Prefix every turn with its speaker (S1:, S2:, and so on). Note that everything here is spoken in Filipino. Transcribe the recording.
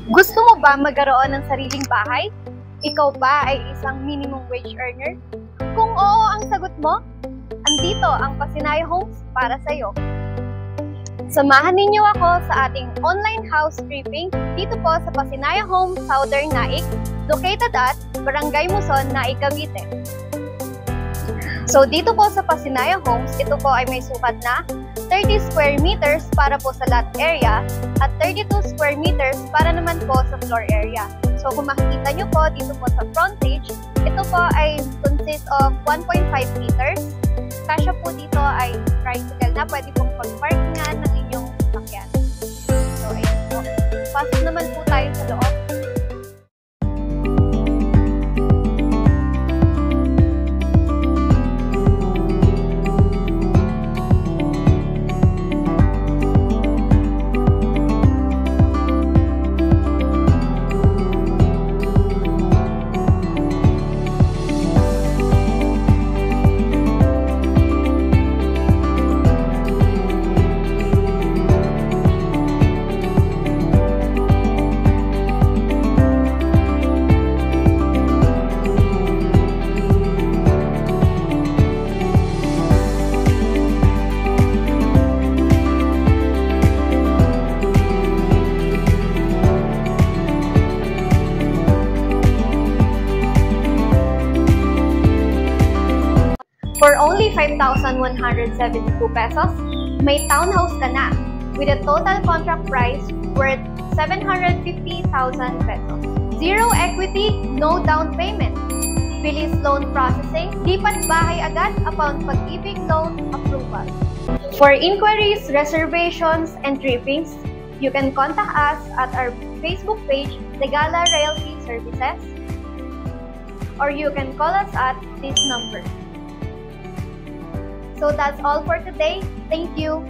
S1: Gusto mo ba magkaroon ng sariling bahay? Ikaw ba ay isang minimum wage earner? Kung oo ang sagot mo, andito ang Pasinaya Homes para sa iyo. Samahan ninyo ako sa ating online house tripping dito po sa Pasinaya Homes, Southern Naik, located at Barangay Muson, Naik, Cavite. So dito po sa Pasinaya Homes, ito po ay may sukat na 30 square meters para po sa lot area at 32 square meters para naman po sa floor area. So kung makikita nyo po dito po sa frontage, ito po ay consist of 1.5 meters. Kasya po dito ay tricycle na pwede pong pag-parkingan ng inyong sasakyan. So ayun po. Pasok naman po tayo sa loob. For only 5,172 pesos, may townhouse ka na with a total contract price worth 750,000 pesos. Zero equity, no down payment. Bilis loan processing, lipat bahay agad upon Pag-ibig loan approval. For inquiries, reservations, and trippings, you can contact us at our Facebook page, Legala Realty Services, or you can call us at this number. So that's all for today. Thank you.